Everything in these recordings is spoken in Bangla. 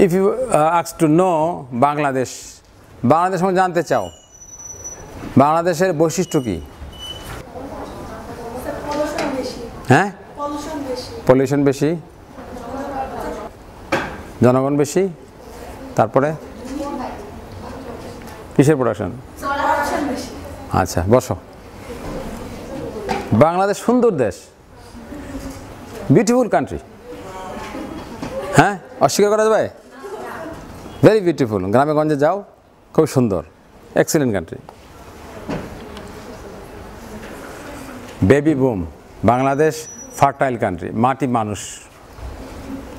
If you ask to know Bangladesh সম্বন্ধে জানতে চাও, বাংলাদেশের বৈশিষ্ট্য কি? হ্যাঁ, পলিউশন বেশি, জনগণ বেশি, তারপরে কিসের প্রোডাকশন? আচ্ছা, বসো। বাংলাদেশ সুন্দর দেশ, বিউটিফুল কান্ট্রি। হ্যাঁ, অস্বীকার করা যাবে? Very beautiful. গ্রামে গঞ্জে যাও, খুব সুন্দর, excellent country. Baby broom, Bangladesh fertile country, মাটি মানুষ,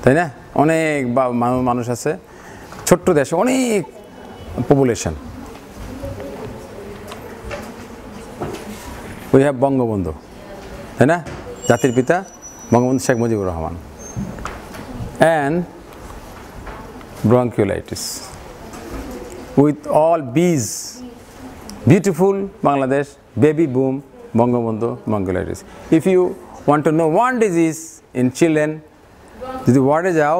তাই না? অনেক মানুষ আছে, ছোট্ট দেশে অনেক পপুলেশন। উই হ্যাভ বঙ্গবন্ধু, তাই না? জাতির পিতা Bangabandhu Sheikh Mujibur Rahman. And bronchiolitis with all bees, beautiful Bangladesh, baby boom, Bangabandhu, bronchiolitis. If you want to know one disease in children, যদি ওয়ার্ডে যাও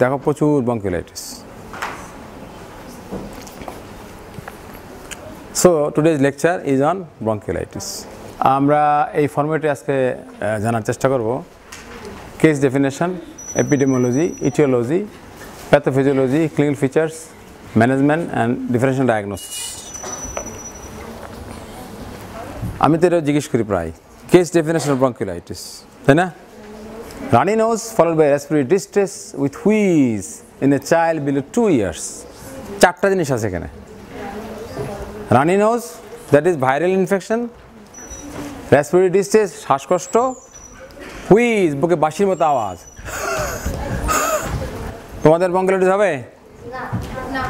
দেখো প্রচুর bronchiolitis. So today's lecture is on bronchiolitis. আমরা এই ফরম্যাটে আজকে জানার চেষ্টা করব case definition, epidemiology, etiology, pathophysiology, clinical features, management and differential diagnosis. আমি তো এটা জিজ্ঞেস করি প্রায়, কেস ডেফিনেশন অফ bronchiolitis, তাই না? Runny nose followed by respiratory distress with wheeze in a child below 2 years. চারটা জিনিস আছে এখানে। Runny nose, that is viral infection, respiratory distress শ্বাসকষ্ট, হুইজ বুকে বাঁশির মতো আওয়াজ। তোমাদের bronchiolitis হবে? না।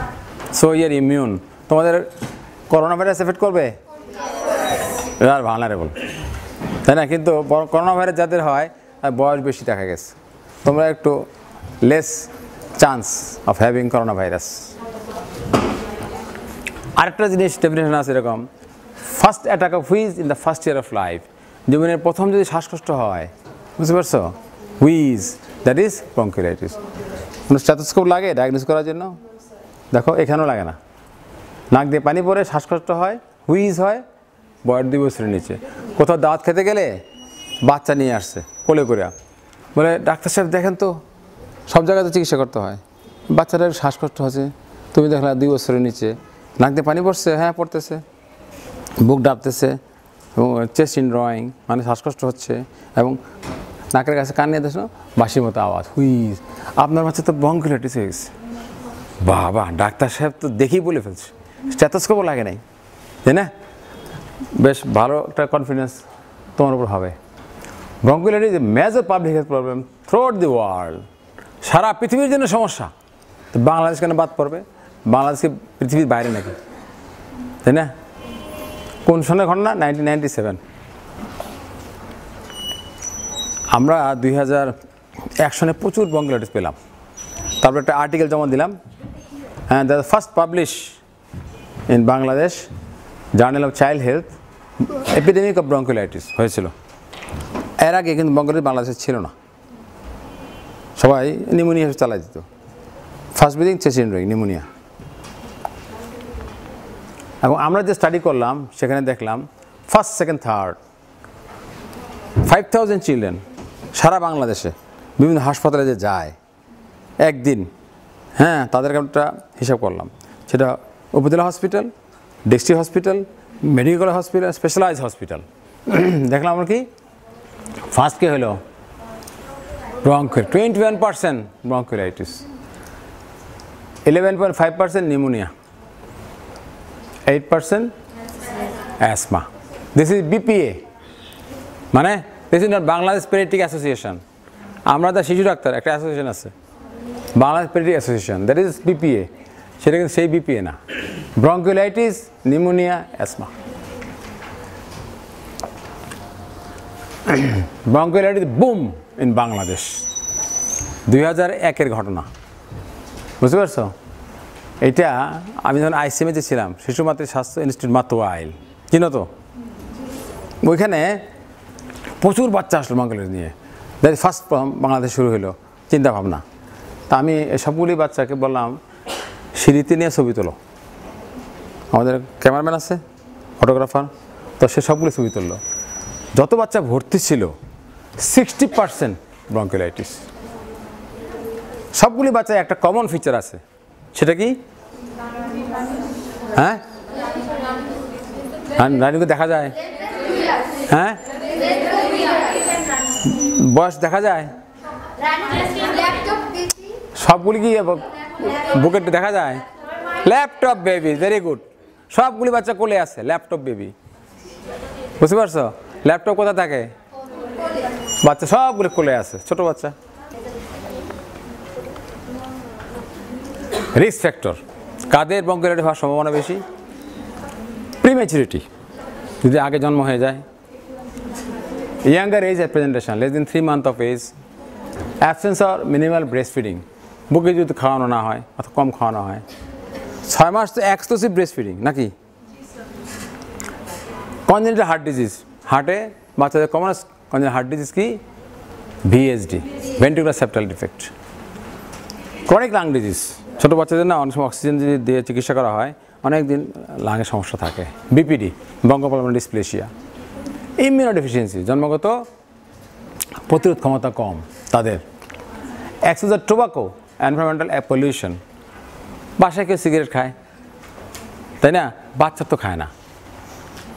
So you're immune. তোমাদের করোনা ভাইরাস এফেক্ট করবে? আর ভালনারেবল, তাই না? কিন্তু করোনা ভাইরাস যাদের হয় তার বয়স বেশি দেখা গেছে, তোমরা একটু less chance of having corona virus. আরেকটা জিনিস ডেফিনেশন আছে এরকম, first attack of wheeze in the first year of life. জীবনের প্রথম যদি শ্বাসকষ্ট হয়, বুঝতে পারছো? Wheeze, that is bronchiolitis. কোনো স্টেথোস্কোপ লাগে ডায়াগনোস করার জন্য? দেখো এখানেও লাগে না। নাক দিয়ে পানি পড়ে শ্বাসকষ্ট হয়, হুইজ হয়, বয়স 2 বছরের নিচে। কোথাও দাঁত খেতে গেলে বাচ্চা নিয়ে আসছে কোলে করে, বলে ডাক্তার সাহেব দেখেন তো, সব জায়গায় তো চিকিৎসা করতে হয়, বাচ্চাটার শ্বাসকষ্ট হচ্ছে, তুমি দেখলা 2 বছরের নিচে, নাক দিয়ে পানি পড়ছে, হ্যাঁ পড়তেছে, বুক ডাবতেছে এবং চেস্ট ইনড্রয়িং মানে শ্বাসকষ্ট হচ্ছে এবং নাকের কাছে কান নিয়ে দেখো বাঁশির মতো আওয়াজ, হুইজ। আপনার বাচ্চা তো bronchiolitis হয়ে গেছে। বাবা, ডাক্তার সাহেব তো দেখেই বলে ফেলছে, স্টেথোস্কোপও লাগে নাই, তাই না? বেশ ভালো একটা কনফিডেন্স তোমার উপর হবে। bronchiolitis is a major public health problem throughout the world. সারা পৃথিবীর জন্য সমস্যা, তো বাংলাদেশ কেন বাদ পড়বে? বাংলাদেশকে পৃথিবীর বাইরে নাকি, তাই না? কোন সনের ঘটনা? 1997। আমরা 2001 সনে প্রচুর bronchiolitis পেলাম। তারপর একটা আর্টিকেল জমা দিলাম, হ্যাঁ, the first publish in Bangladesh journal of child health, epidemic of bronchiolitis হয়েছিল। এর আগে কিন্তু bronchiolitis বাংলাদেশে ছিল না, সবাই নিউমোনিয়া চালাই দিত। Fast breathing, chest indrawing, pneumonia. এবং আমরা যে স্টাডি করলাম সেখানে দেখলাম ফার্স্ট, সেকেন্ড, থার্ড 5000 চিলড্রেন সারা বাংলাদেশে বিভিন্ন হাসপাতালে যে যায় একদিন, হ্যাঁ, তাদেরকে একটা হিসাব করলাম। সেটা upazila hospital, district hospital, medical hospital, specialise hospital. দেখলাম আমরা কি ফার্স্ট কে হলো 21% bronchiolitis, 11.5% pneumonia, 8% asthma. This is BPA, মানে this is not Bangladesh paediatric association. আমরা তো শিশু ডাক্তার একটা অ্যাসোসিয়েশন আছে, Bangladesh paediatric association, that is BPA। সেটা কিন্তু সেই BPA না। bronchiolitis, pneumonia, asthma. bronchiolitis boom in Bangladesh, 2001-এর ঘটনা, বুঝতে পারছো? এটা আমি যখন ICME-তে ছিলাম, শিশু মাতৃ স্বাস্থ্য ইনস্টিটিউট মাতোয়াইল, চিনো তো? ওইখানে প্রচুর বাচ্চা আসলো bronchiolitis নিয়ে। দ্যাট ফার্স্ট বাংলাদেশ শুরু হলো চিন্তাভাবনা। তা আমি সবগুলি বাচ্চাকে বললাম সিঁড়িতে নিয়ে ছবি তোলো। আমাদের ক্যামেরাম্যান আছে, ফটোগ্রাফার, তো সে সবগুলি ছবি তুললো। যত বাচ্চা ভর্তি ছিল 60% ব্রঙ্কিওলাইটিস। সবগুলি বাচ্চায় একটা কমন ফিচার আছে, সেটা কি? হ্যাঁ, রানিকে দেখা যায়? হ্যাঁ, বয়স দেখা যায়? সবগুলি কি বুকেট দেখা যায়? Laptop baby, very good. সবগুলি বাচ্চা কোলে আছে, ল্যাপটপ বেবি। বুঝতে পারছো? ল্যাপটপ কোথায় থাকে? বাচ্চা সবগুলি কোলে আছে, ছোট বাচ্চা। রিস্ক ফ্যাক্টর, কাদের ব্রঙ্কিওলাইটিস হওয়ার সম্ভাবনা বেশি? প্রিম্যাচুরিটি, যদি আগে জন্ম হয়ে যায়, younger age at presentation, less than 3 months of age, absence or minimal breast feeding, বুকে যদি খাওয়ানো না হয় অথবা কম খাওয়ানো হয়। 6 মাস তো এক্সক্লুসিভ ব্রেস্ট ফিডিং নাকি? কনজেনিটাল হার্ট ডিজিজ, হার্টে বাচ্চাদের কমন কনজেনিটাল হার্ট ডিজিজ কি? VSD, ventricular septal defect. Chronic lung disease, ছোটো বাচ্চাদের না অনেক সময় অক্সিজেন যদি দিয়ে চিকিৎসা করা হয় অনেক দিন লাঙের সমস্যা থাকে। BPD, bronchopulmonary dysplasia. ইমিউনোডেফিসিয়েন্সি, জন্মগত প্রতিরোধ ক্ষমতা কম তাদের। এক্সপোজার টোবাকো, এনভায়রনমেন্টাল পলিউশন, বাসায় কেউ সিগারেট খায়, তাই না? বাচ্চা তো খায় না।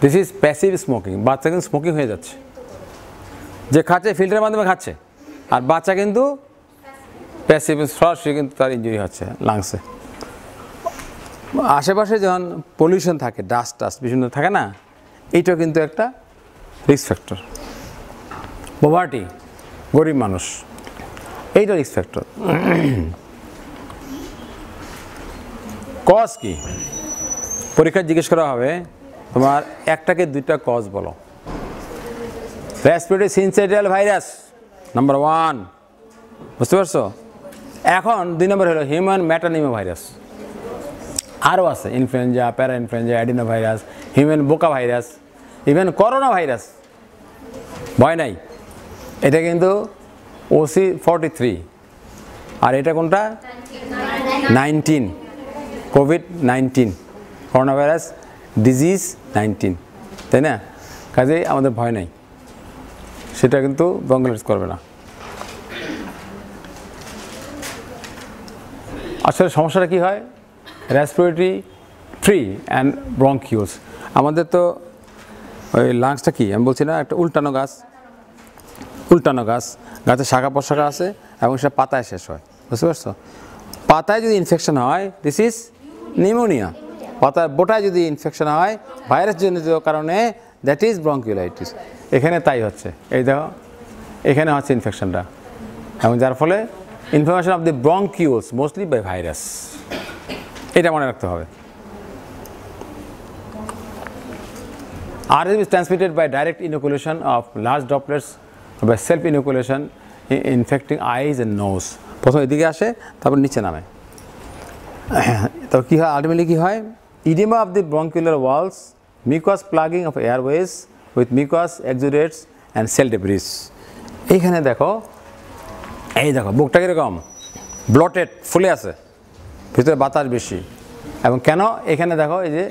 দিস ইজ প্যাসিভ স্মোকিং, বাচ্চা কিন্তু স্মোকিং হয়ে যাচ্ছে। যে খাচ্ছে ফিল্টারের মাধ্যমে খাচ্ছে, আর বাচ্চা কিন্তু প্যাসিভ, সরাসরি কিন্তু তার ইনজুরি হচ্ছে লাংসে। আশেপাশে যখন পলিউশন থাকে, ডাস্ট বিভিন্ন থাকে না, এইটাও কিন্তু একটা রিস্ক ফ্যাক্টর। পভার্টি, গরিব মানুষ, এইটা রিস্ক ফ্যাক্টর। কজ কি? পরীক্ষায় জিজ্ঞেস করা হবে তোমার একটাকে 2টা কজ বলো। রেসপিরেটরি সিনসাইটিয়াল ভাইরাস নাম্বার 1, বুঝতে পারছো? এখন 2 নম্বর হলো হিউম্যান মেটানিমো ভাইরাস। আরও আছে ইনফ্লুয়েঞ্জা, প্যারা ইনফ্লুয়েঞ্জা, অ্যাডিনো ভাইরাস, হিউম্যান বোকা ভাইরাস, ইভেন করোনা ভাইরাস। ভয় নাই, এটা কিন্তু OC43, আর এটা কোনটা? 19, কোভিড-19, করোনা ভাইরাস ডিজিজ 19, তাই না? কাজেই আমাদের ভয় নাই, সেটা কিন্তু ব্রঙ্কিওলাইটিস করবে না। আসলে সমস্যাটা কী হয়? Respiratory free and bronchioles. আমাদের তো ওই লাংসটা কি আমি বলছি না, একটা উল্টানো গাছ, গাছের শাখা প্রশাখা আছে এবং সেটা পাতায় শেষ হয়, বুঝতে পারছো? পাতায় যদি ইনফেকশন হয়, দিস ইজ নিউমোনিয়া। পাতার বোটায় যদি ইনফেকশন হয় ভাইরাস জনিত কারণে, দ্যাট ইজ ব্রঙ্কিওলাইটিস। এখানে তাই হচ্ছে, এই দেখো এখানে হচ্ছে ইনফেকশনটা, এবং যার ফলে inflammation of the bronchioles mostly by virus. এটা মনে রাখতে হবে। RSV is transmitted by direct inoculation of large droplets or by self inoculation infecting eyes and nose. প্রথমে এদিকে আসে, তারপর নিচে নামে। তো কী হয় আলটিমেটলি কী হয়? Oedema of the bronchiolar walls, mucus plugging of airways with mucus exudates and cell debris. এইখানে দেখো, এই দেখো বুকটা কীরকম ব্লটেড, ফুলে আছে, ভিতরে বাতাস বেশি। এবং কেন? এখানে দেখো, এই যে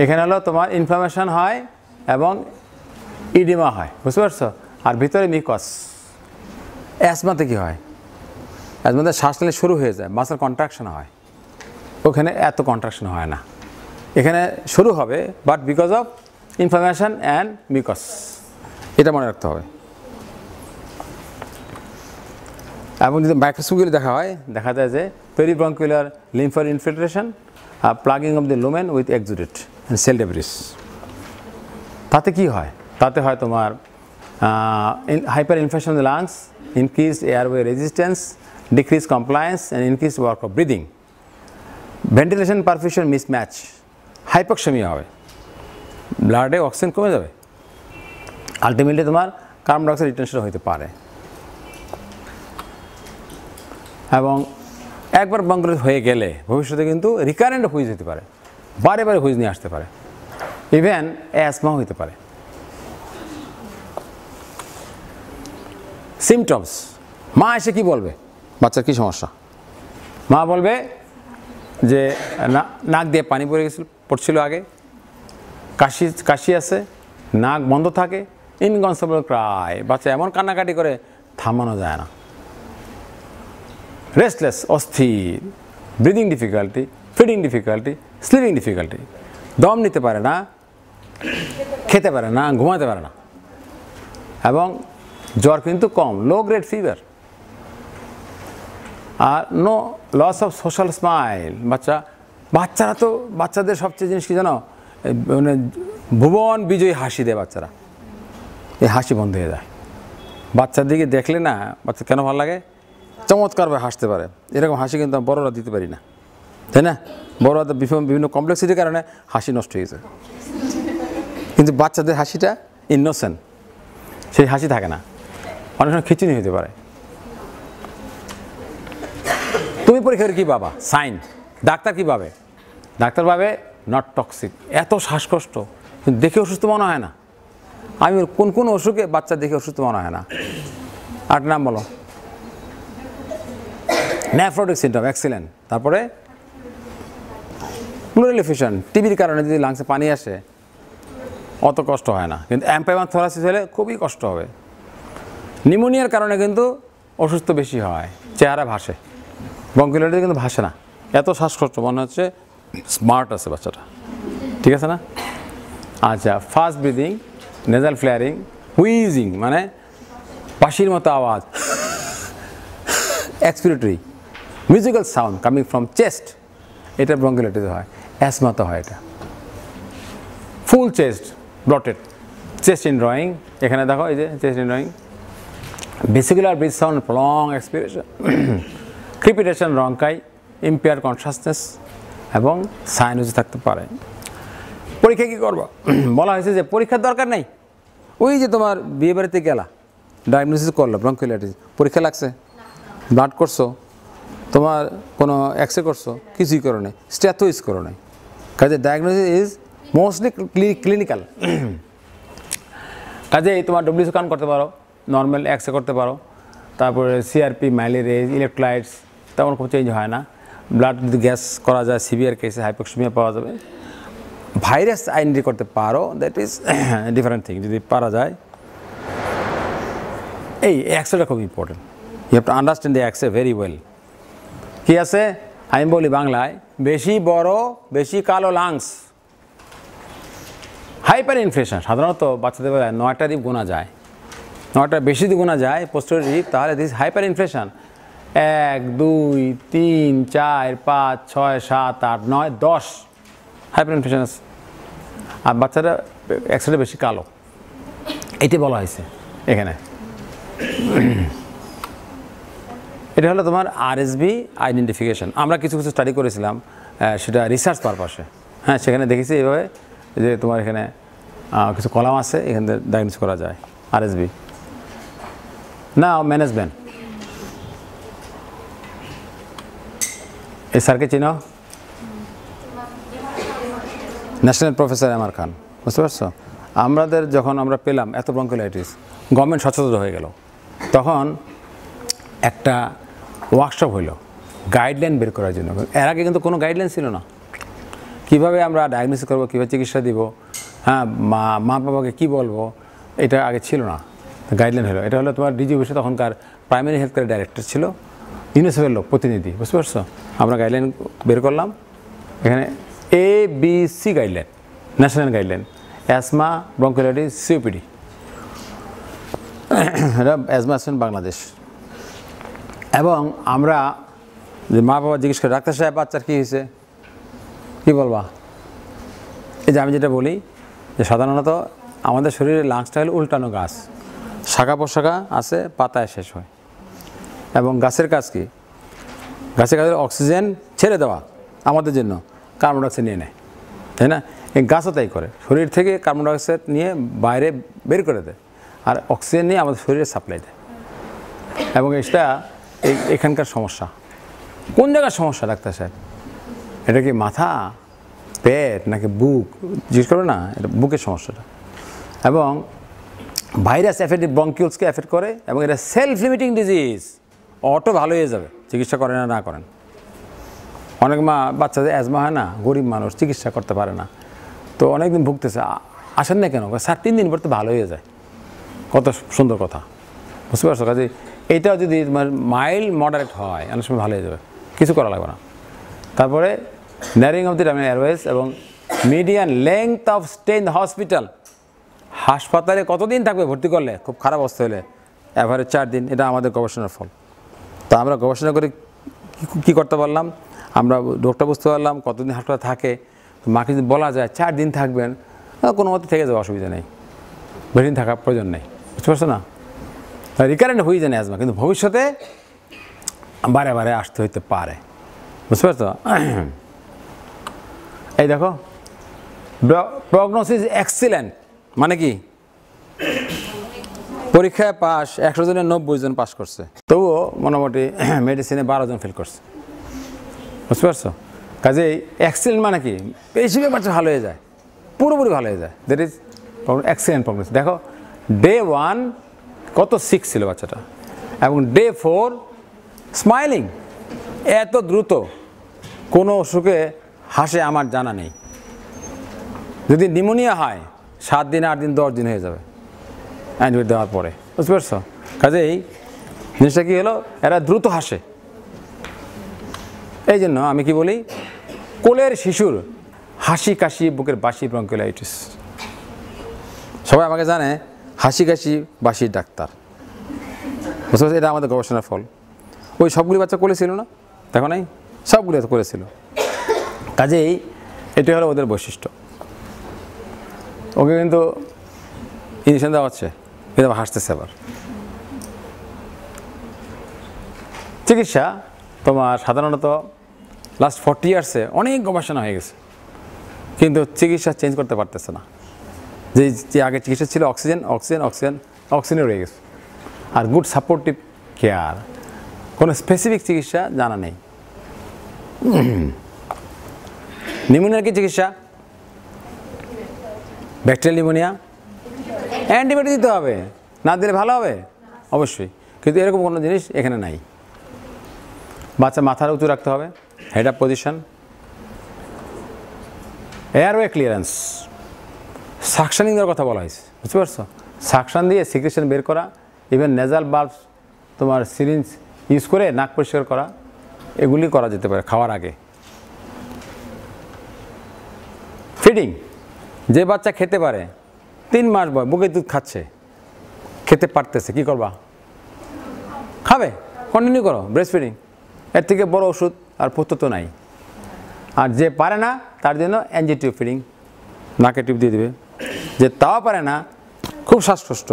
এখানে হলো তোমার ইনফ্লামেশন হয় এবং ইডিমা হয়, বুঝতে পারছো? আর ভিতরে মিউকাস। অ্যাজমাতে কী হয়? অ্যাজমাতে শ্বাস নিলে শুরু হয়ে যায়, মাসেল কন্ট্রাকশন হয়, ওখানে এত কন্ট্রাকশন হয় না, এখানে শুরু হবে, but because of inflammation and mucous. এটা মনে রাখতে হবে। এবং যদি মাইক্রোস্কোপগুলি দেখা হয়, দেখা যায় যে peribronchiolar lymphoid infiltration, plugging of the lumen with exudate and cell debris. তাতে কি হয়? তাতে হয় তোমার hyper infection of the lungs, increased airway resistance, decrease compliance and increase work of breathing, ventilation perfusion mismatch, hypoxaemia হবে, ব্লাডে অক্সিজেন কমে যাবে, আলটিমেটলি তোমার কার্বন ডাইঅক্সাইড রিটেনশন হতে পারে। এবং একবার ব্রঙ্কিওলাইটিস হয়ে গেলে ভবিষ্যতে কিন্তু রিকারেন্ট হুইজ হতে পারে, বারে বারে হুইজ নিয়ে আসতে পারে, ইভেন অ্যাজমাও হতে পারে। সিমটমস, মা এসে কি বলবে বাচ্চার কী সমস্যা? মা বলবে যে নাক দিয়ে পানি পড়ছিল আগে, কাশি আছে, নাক বন্ধ থাকে, ইনকনসোলেবল ক্রাই, বাচ্চা এমন কান্নাকাটি করে থামানো যায় না, রেস্টলেস, অস্থির, breathing difficulty, feeding difficulty, sleeping difficulty, দম নিতে পারে না, খেতে পারে না, ঘুমাতে পারে না, এবং জ্বর কিন্তু কম, লো গ্রেড ফিভার, আর no loss of social smile. বাচ্চারা তো বাচ্চাদের সবচেয়ে জিনিস কি জানো, মানে ভুবন বিজয়ী হাসি দেয় বাচ্চারা, এই হাসি বন্ধ হয়ে যায়। বাচ্চার দিকে দেখলে না বাচ্চা কেন ভালো লাগে, চমৎকারভাবে হাসতে পারে, এরকম হাসি কিন্তু বড়রা দিতে পারি না, তাই না? বড়রা তো বিভিন্ন কমপ্লেক্সিটির কারণে হাসি নষ্ট হয়ে যায়, কিন্তু বাচ্চাদের হাসিটা ইনোসেন্ট, সেই হাসি থাকে না, অনেক সময় খিচুনি হতে পারে। তুমি পরীক্ষার কী পাবা? সাইন। ডাক্তার কী পাবে? ডাক্তার পাবে নট টক্সিক। এত শ্বাসকষ্ট কিন্তু দেখে অসুস্থ মনে হয় না। আমি কোন অসুখে বাচ্চা দেখে অসুস্থ মনে হয় না? 8 নাম বলো। Nephrotic syndrome, excellent. তারপরে প্লুরাল এফিউশন, টিবির কারণে যদি লাংসে পানি আসে অত কষ্ট হয় না, কিন্তু এমফাইমা থোরাসিস হলে খুবই কষ্ট হবে। নিউমোনিয়ার কারণে কিন্তু অসুস্থ বেশি হয়, চেহারা ভাসে। ব্রঙ্কিওলাইটিস কিন্তু ভাসে না, এত শ্বাসকষ্ট মনে হচ্ছে স্মার্ট আছে বাচ্চাটা, ঠিক আছে না? আচ্ছা, fast breathing, nasal flaring, wheezing মানে পাশির মতো আওয়াজ, expiratory musical sound coming from chest, এটা ব্রঙ্কিওলাইটিস হয়। অ্যাসমা তো হয় এটা। Full chest bloated, chest indrawing, এখানে দেখো এই যে chest indrawing, vesicular breath sound, long expiration, crepitation, rhonchi, impair consciousness এবং সাইনোসিস থাকতে পারে। পরীক্ষা কী করবো? বলা হয়েছে যে পরীক্ষার দরকার নেই, ওই যে তোমার বিয়ে বাড়িতে গেলা, ডায়াগনোসিস করলো ব্রঙ্কিওলাইটিস, পরীক্ষা লাগছে, ব্লাড করছো, তোমার কোনো এক্সরে করছো, কিছুই করো নাই, স্ট্যাথোইস করো নাই, কাজে ডায়াগনোসিস ইজ মোস্টলি ক্লিনিক্যাল। কাজেই তোমার ডব্লিউসি কাউন্ট করতে পারো, নর্মাল এক্সরে করতে পারো, তারপরে সিআরপি, মাইলেরেজ, ইলেকট্রোলাইটস তেমন খুব চেঞ্জ হয় না। ব্লাড যদি গ্যাস করা যায়, সিভিয়ার কেসে হাইপোক্সিমিয়া পাওয়া যাবে। ভাইরাস আইডেন্টি করতে পারো, দ্যাট ইজ ডিফারেন্ট থিং, যদি পারা যায়। এই এক্সরেটা খুব important, you have to understand the x-ray very well. কী আছে আমি বলি বাংলায়, বেশি বড় বেশি কালো লাংস, হাইপার ইনফ্লেশন। সাধারণত বাচ্চাদের বেলায় 9টা রিপ গোনা যায়, 9টা বেশি যদি গোনা যায় পোস্টেরিয়র রিপ, তাহলে this hyper inflation 1 2 3 4 5 6 7 8 9 10 hyper inflation আছে। আর বাচ্চারা এক্সরে বেশি কালো, এটি বলা হয়েছে এখানে। এটা হলো তোমার আরএসবি আইডেন্টিফিকেশন। আমরা কিছু স্টাডি করেছিলাম, সেটা রিসার্চ পারপাসে। হ্যাঁ, সেখানে দেখেছি এইভাবে যে তোমার এখানে কিছু কলাম আছে, এখান থেকে ডায়াগনোস করা যায় আরএসবি। না ম্যানেজমেন্ট, এই স্যারকে চিনো? ন্যাশনাল প্রফেসর এমআর খান, বুঝতে পারছো? আমাদের যখন আমরা পেলাম এত ব্রঙ্কিওলাইটিস, গভর্নমেন্ট সচেতন হয়ে গেল, তখন একটা ওয়ার্কশপ হইল গাইডলাইন বের করার জন্য। এর আগে কিন্তু কোনো গাইডলাইন ছিল না, কীভাবে আমরা ডায়াগনোসিস করবো, কীভাবে চিকিৎসা দিব, হ্যাঁ মা বাবাকে কী বলবো, এটা আগে ছিল না। গাইডলাইন হলো, এটা হলো তোমার ডিজি অফিসে তখনকার প্রাইমারি হেলথ কেয়ার ডাইরেক্টর ছিল, ইউনিসেফের লোক প্রতিনিধি, বুঝতে পারছো? আমরা গাইডলাইন বের করলাম, এখানে ABC guideline, national guideline, asthma, bronchiolitis, COPD. এটা অ্যাজমা অ্যাসোসিয়েশন বাংলাদেশ। এবং আমরা যে মা বাবা জিজ্ঞেস করে, ডাক্তার সাহেব বাচ্চার কী হয়েছে, কী বলবা? এই যে আমি যেটা বলি যে সাধারণত আমাদের শরীরে লাংসটা হলো উল্টানো গাছ, শাখা প্রশাখা আছে, পাতায় শেষ হয়। এবং গাছের কাজ কি? গাছের কাজ অক্সিজেন ছেড়ে দেওয়া আমাদের জন্য, কার্বন ডাইঅক্সাইড নিয়ে নেয়, তাই না? এই গাছও তাই করে, শরীর থেকে কার্বন ডাইঅক্সাইড নিয়ে বাইরে বের করে দেয়, আর অক্সিজেন নিয়ে আমাদের শরীরে সাপ্লাই দেয়। এবং এটা এখানকার সমস্যা। কোন জায়গার সমস্যা ডাক্তার সাহেব? এটা কি মাথা, পেট নাকি বুক? জিজ্ঞেস করবে না, এটা বুকের সমস্যাটা। এবং ভাইরাস এফেক্টেড ব্রঙ্কিউলসকে এফেক্ট করে, এবং এটা সেলফ লিমিটিং ডিজিজ, অটো ভালো হয়ে যাবে চিকিৎসা করেন না করেন। অনেক মা বাচ্চাদের অ্যাজমা হয় না, গরিব মানুষ, চিকিৎসা করতে পারে না, তো অনেকদিন ভুগতেছে। আসেন না কেন? স্যার 3 দিন পর তো ভালো হয়ে যায়। কত সুন্দর কথা, বুঝতে পারছো? কাজে এইটাও যদি তোমার মাইল্ড মডারেট হয় অনেক সময় ভালো হয়ে যাবে, কিছু করা লাগবে না। তারপরে ন্যারিং অফ দি টাইম এয়ারওয়েজ এবং median length of stay in the hospital. হাসপাতালে কতদিন থাকবে ভর্তি করলে, খুব খারাপ অবস্থা হলে? অ্যাভারেজ 4 দিন। এটা আমাদের গবেষণার ফল। তা আমরা গবেষণা করে কী করতে পারলাম, আমরা রোগটা বুঝতে পারলাম কতদিন হাসপাতালে থাকে। মাকে যদি বলা যায় 4 দিন থাকবেন, কোনো মতে থেকে যাবে, অসুবিধা নেই, বেশি দিন থাকার প্রয়োজন নেই, বুঝতে পারছো না? রিকারেন্ট হয়ে যায় অ্যাজমা, কিন্তু ভবিষ্যতে বারে বারে আসতে হইতে পারে, বুঝতে পারছো? এই দেখো, প্রগনোসিস এক্সিলেন্ট মানে কি? পরীক্ষায় পাস 100 জনের 90 জন পাস করছে, তবুও মোটামুটি মেডিসিনে 12 জন ফেল করছে, বুঝতে পারছো? কাজেই এক্সিলেন্ট মানে কি? বেশিরভাগ বাচ্চা ভালো হয়ে যায়, পুরোপুরি ভালো হয়ে যায়। That is excellent prognosis. দেখো ডে 1 কত সিক ছিল বাচ্চাটা, এবং ডে 4 স্মাইলিং। এত দ্রুত কোনো অসুখে হাসে আমার জানা নেই। যদি নিউমোনিয়া হয় 7 দিন, 8 দিন, 10 দিন হয়ে যাবে অ্যান্টিবায়োটিক দেওয়ার পরে, বুঝতে পারছো? কাজেই জিনিসটা কী হলো, এরা দ্রুত হাসে। এই জন্য আমি কি বলি, কোলের শিশুর হাসি কাশি বুকের বাসি ব্রঙ্কিওলাইটিস। সবাই আমাকে জানে হাসি কাশি বাসির ডাক্তার, বুঝতে পারছো? এটা আমাদের গবেষণার ফল। ওই সবগুলি বাচ্চা কোলে ছিল না, দেখো নাই? সবগুলি কোলে ছিল। কাজেই এটাই হলো ওদের বৈশিষ্ট্য। ওকে কিন্তু ইঞ্জেকশন দেওয়া হচ্ছে, কিন্তু আবার হাসতেছে। আবার চিকিৎসা তোমার সাধারণত লাস্ট 40 ইয়ার্সে অনেক গবেষণা হয়ে গেছে, কিন্তু চিকিৎসা চেঞ্জ করতে পারতেছে না। যে আগে চিকিৎসা ছিল অক্সিজেন, অক্সিজেন, অক্সিজেন, অক্সিজেনে রয়ে গেছে। আর গুড সাপোর্টিভ কেয়ার, কোনো স্পেসিফিক চিকিৎসা জানা নেই। নিউমোনিয়ার কি চিকিৎসা? ব্যাকটেরিয়াল নিউমোনিয়া অ্যান্টিবায়োটিক দিতে হবে, না দিলে ভালো হবে অবশ্যই, কিন্তু এরকম কোনো জিনিস এখানে নাই। বাচ্চা মাথার উঁচু রাখতে হবে, head up position, airway clearance, suctioning দেওয়ার কথা বলা হয়েছে, বুঝতে পারছো? সাকশান দিয়ে সিক্রেশন বের করা, ইভেন নেজাল বাল্ব তোমার সিরিঞ্জ ইউজ করে নাক পরিষ্কার করা, এগুলি করা যেতে পারে খাওয়ার আগে। ফিডিং, যে বাচ্চা খেতে পারে, 3 মাস বয়স, বুকের দুধ খাচ্ছে, খেতে পারতেছে, কি করবা? খাবে, কন্টিনিউ করো ব্রেস্ট ফিডিং। এর থেকে বড় ওষুধ আর পুত্র তো নাই। আর যে পারে না তার জন্য এনজি টিউব ফিডিং, নাকে টিউব দিয়ে দেবে। যে তাও পারে না, খুব শ্বাসকষ্ট,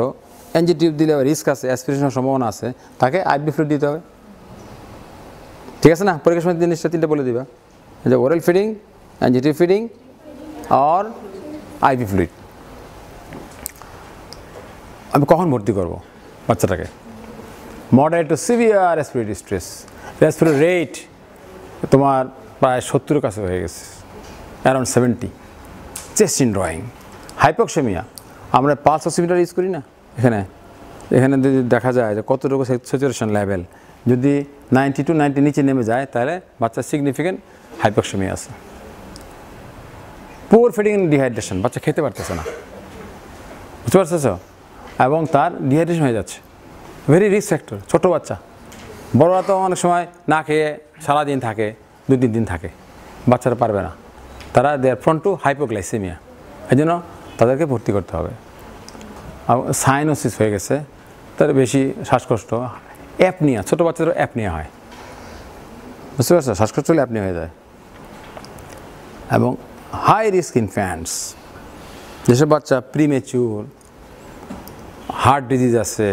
এনজি টিউব দিলে রিস্ক আছে, অ্যাসপিরেশনের সম্ভাবনা আছে, তাকে আইভি ফ্লুইড দিতে হবে, ঠিক আছে না? পরীক্ষার সময় জিনিসটা 3টে বলে দিবা, যে oral feeding, NG tube feeding আর আইভি ফ্লুইড। আমি কখন ভর্তি করব বাচ্চাটাকে? Moderate to severe respiratory stress, respiratory rate তোমার প্রায় 70 কাছে হয়ে গেছে, অ্যারাউন্ড 70, চেস্ট ইনড্রয়িং, হাইপোক্সেমিয়া। আমরা পালস অক্সিমিটার ইউজ করি না, এখানে যদি দেখা যায় যে কতটুকু স্যাচুরেশন লেভেল, যদি 90 to 90 নিচে নেমে যায়, তাহলে বাচ্চার সিগনিফিকেন্ট হাইপোক্সেমিয়া আছে। পুয়ার ফিডিং এন্ড ডিহাইড্রেশন, বাচ্চা খেতে পারতেছে না, বুঝতে পারতেছ? এবং তার ডিহাইড্রেশন হয়ে যাচ্ছে, ভেরি রিস্ক ফ্যাক্টর। ছোটো বাচ্চা, বড়রা তো অনেক সময় না খেয়ে সারাদিন থাকে, 2-3 দিন থাকে, বাচ্চারা পারবে না, তারা দে আর প্রন টু হাইপোগ্লাইসেমিয়া, এই জন্য তাদেরকে ভর্তি করতে হবে। সাইনোসিস হয়ে গেছে, তার বেশি শ্বাসকষ্ট, অ্যাপনিয়া, ছোটো বাচ্চাদেরও অ্যাপনিয়া হয়, বুঝতে পারছো? শ্বাসকষ্ট হলে অ্যাপনিয়া হয়ে যায়। এবং হাই রিস্ক ইনফ্যান্টস, যেসব বাচ্চা প্রিমেচিউর, হার্ট ডিজিজ আছে,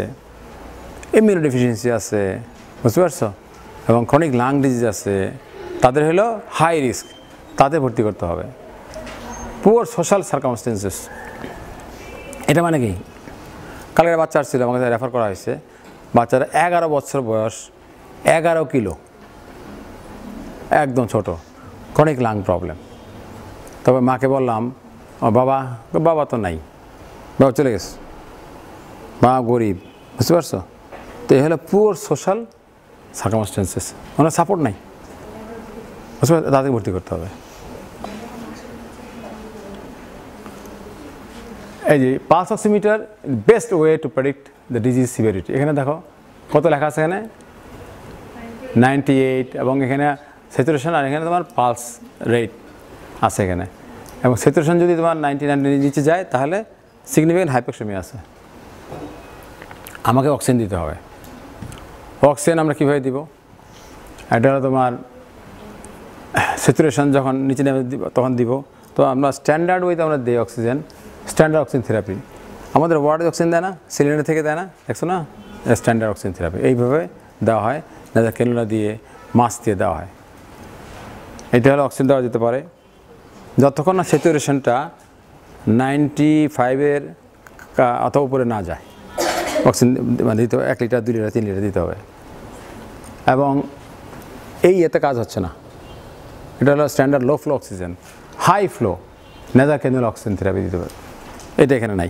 ইমিউনোডেফিসিয়েন্সি আছে, বুঝতে পারছো? এবং ক্রনিক লাং ডিজিজ আছে, তাদের হলো হাই রিস্ক, তাদের ভর্তি করতে হবে। পুয়ার সোশ্যাল সার্কামস্টেন্সেস, এটা মানে কি? কালকের বাচ্চা আসছিল, আমাকে রেফার করা হয়েছে, বাচ্চারা 11 বছর বয়স, 11 কিলো, একদম ছোট, ক্রনিক লাং প্রবলেম। তবে মাকে বললাম, বাবা তো নাই, বাবা চলে গেছে, মা গরিব, বুঝতে পারছো? তো এই হলো পুয়ার সোশ্যাল সার্কামস্টেন্সেস, ওনার সাপোর্ট নাই, বুঝতে পারছো, তাদেরকে ভর্তি করতে হবে। এই যে pulse oximeter best way to predict the disease severity. এখানে দেখো কত লেখা আছে, এখানে 98 এবং এখানে স্যাচুরেশন, আর এখানে তোমার পালস রেট আছে এখানে। এবং স্যাচুরেশন যদি তোমার 99 নিচে যায় তাহলে সিগনিফিক্যান্ট হাইপোক্সেমিয়া আছে, আমাকে অক্সিজেন দিতে হবে। অক্সিজেন আমরা কীভাবে দিব? এটা হলো তোমার স্যাচুরেশন যখন নিচে নেমে দিব তখন দিব। তো আমরা স্ট্যান্ডার্ড ওয়েতে আমরা দিই অক্সিজেন, স্ট্যান্ডার্ড অক্সিজেন থেরাপি। আমাদের ওয়ার্ডে অক্সিজেন দেয় না, সিলিন্ডার থেকে দেয় না, দেখছো না, স্ট্যান্ডার্ড অক্সিজেন থেরাপি এইভাবে দেওয়া হয়, নাজাল ক্যানুলা দিয়ে, মাস্ক দিয়ে দেওয়া হয়। এটা হলো অক্সিজেন দেওয়া যেতে পারে যতক্ষণ না স্যাচুরেশনটা 95-এর অথবা উপরে না যায়। অক্সিজেন মানে দিতে হবে 1 লিটার, 2 লিটার, 3 লিটার দিতে হবে। এবং এই এতে কাজ হচ্ছে না, এটা হলো standard low flow oxygen. High flow nasal cannula oxygen therapy দিতে হবে, এটা এখানে নাই।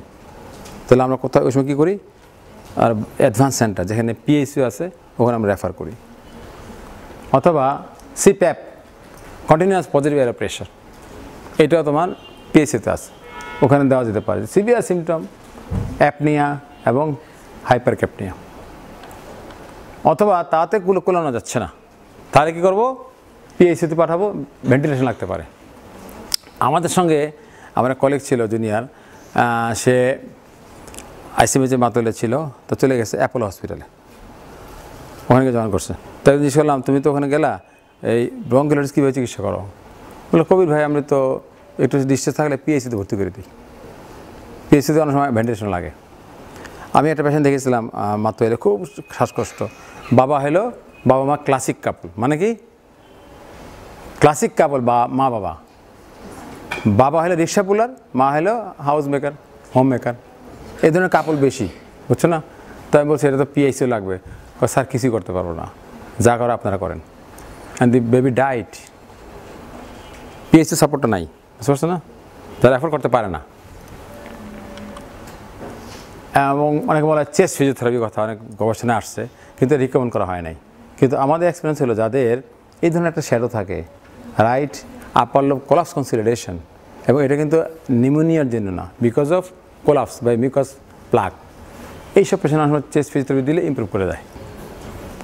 তাহলে আমরা কোথাও ওই সময় কী করি, আর অ্যাডভান্স সেন্টার যেখানে পিএইচসিউ আছে ওখানে আমরা রেফার করি, অথবা CPAP continuous positive air pressure, এটাও তোমার পিএইচসিতে আছে, ওখানে দেওয়া যেতে পারে। সিভিয়ার সিমটম অ্যাপনিয়া এবং হাইপারক্যাপনিয়া। অথবা তাতে কোলানো যাচ্ছে না, তাহলে কী করবো, পিএইচসিতে পাঠাবো, ভেন্টিলেশন লাগতে পারে। আমাদের সঙ্গে আমার কলিগ ছিল জুনিয়র, সে আইসিএমএইচে মাতুলে ছিল, তো চলে গেছে অ্যাপোলো হসপিটালে, ওখানে জয়েন করছে। তাই জিজ্ঞেস করলাম, তুমি তো ওখানে গেলা, এই ব্রঙ্কিওলাইটিস কীভাবে চিকিৎসা করো? বললো, কবির ভাই আমি তো একটু ডিস্টেন্স থাকলে পিএইচসিতে ভর্তি করে দিই, পিএইচসিতে অনেক সময় ভেন্টিলেশন লাগে। আমি একটা পেশেন্ট দেখেছিলাম মাতুলে, খুব শ্বাসকষ্ট, বাবা মা ক্লাসিক কাপল, মানে কি ক্লাসিক কাপল, বা মা বাবা, বাবা হলো রিক্সা পুলার, মা হলো হাউস মেকার, হোম মেকার, এই ধরনের কাপল বেশি, বুঝছো না? তো আমি বলছি এটা তো পিএইচসিও লাগবে। স্যার কিছুই করতে পারবো না, যা করো আপনারা করেন। অ্যান্ড দি বেবি ডাইট, পিএইচসি সাপোর্টটা নাই, বুঝতে পারছো না, তারা এফোর্ড করতে পারে না। এবং অনেকে বলে চেস্ট ফিজিওথেরাপির কথা অনেক গবেষণা আসছে, কিন্তু রিকমেন্ড করা হয় নাই। কিন্তু আমাদের এক্সপিরিয়েন্স হলো যাদের এই ধরনের একটা শ্যাডো থাকে, right upper lobe collapse consideration, এবং এটা কিন্তু নিউমোনিয়ার জন্য না, because of collapse by mucus plug, এইসব পেশেন্ট অনেক সময় চেস্ট ফিজিওথেরাপি দিলে ইমপ্রুভ করে দেয়,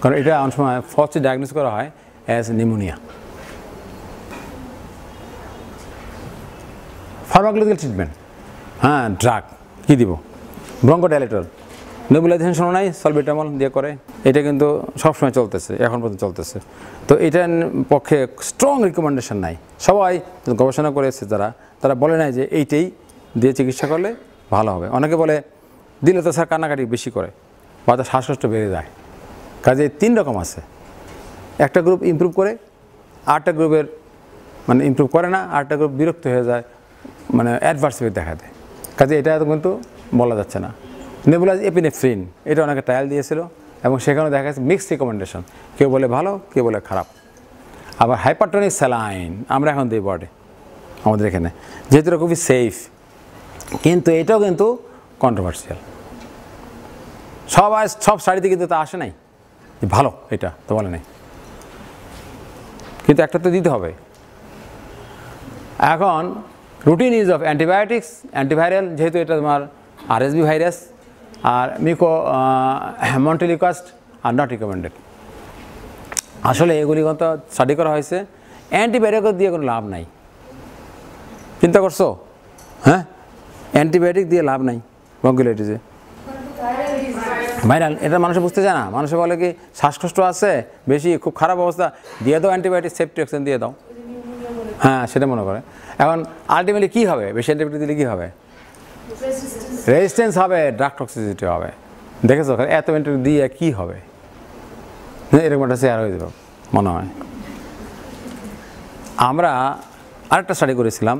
কারণ এটা অনেক সময় ফার্স্টে ডায়াগনোস করা হয় অ্যাজ নিউমোনিয়া। ফার্মাকোলজিক্যাল ট্রিটমেন্ট, হ্যাঁ ড্রাগ কী দিব, ব্রঙ্কোডাইলেটর, নেবুলাইজেশন শোনো নাই, সলবিটামল দিয়ে করে, এটা কিন্তু সবসময় চলতেছে, এখন পর্যন্ত চলতেছে। তো এটার পক্ষে স্ট্রং রিকমেন্ডেশন নাই, সবাই গবেষণা করেছে তারা বলে নাই যে এইটাই দিয়ে চিকিৎসা করলে ভালো হবে। অনেকে বলে দিলে তো স্যার কান্নাকাটি বেশি করে বা তার শ্বাসকষ্ট বেড়ে যায়। কাজে 3 রকম আছে, একটা গ্রুপ ইমপ্রুভ করে, আরেকটা গ্রুপের মানে ইমপ্রুভ করে না, আরেকটা গ্রুপ বিরক্ত হয়ে যায়, মানে অ্যাডভার্স ইফেক্ট দেখা দেয়। কাজে এটা কিন্তু বলা যাচ্ছে না। নেবুলাইজ এপিনেফ্রিন, এটা অনেকে ট্রায়াল দিয়েছিল এবং সেখানে দেখা যাচ্ছে মিক্সড রিকমেন্ডেশন, কেউ বলে ভালো, কেউ বলে খারাপ। আবার হাইপারটনিক স্যালাইন আমরা এখন দিই বডি আমাদের এখানে, যেহেতু এটা খুবই সেফ, কিন্তু এটাও কিন্তু কন্ট্রোভার্সিয়াল। সব শাড়িতে কিন্তু তা আসে নাই ভালো, এটা তো বলে নাই, কিন্তু একটা তো দিতে হবে। এখন routine use of antibiotics, antiviral, যেহেতু এটা তোমার আরএসবি ভাইরাস আর মন্টেলিকাস্ট আর নট রিকমেন্ডেড। আসলে এগুলি কিন্তু স্টাডি করা হয়েছে, অ্যান্টিবায়োটিক দিয়ে কোনো লাভ নাই। চিন্তা করছো? হ্যাঁ, অ্যান্টিবায়োটিক দিয়ে লাভ নাই ব্রঙ্কিওলাইটিসে। ভাইরাল এটা মানুষে বুঝতে চায় না, মানুষে বলে কি শ্বাসকষ্ট আছে বেশি, খুব খারাপ অবস্থা, দিয়ে দাও অ্যান্টিবায়োটিক, সেফট্রিক্সিন দিয়ে দাও, হ্যাঁ সেটা মনে করে। এখন আলটিমেটলি কী হবে, বেশি অ্যান্টিবায়োটিক দিলে কী হবে, রেজিস্ট্যান্স হবে, ড্রাগ টক্সিসিটি হবে। দেখেছো এত অ্যান্টিবায়োটিক দিয়ে কী হবে, এরকম একটা শেয়ার হয়ে যাবে মনে হয়। আমরা আরেকটা স্টাডি করেছিলাম,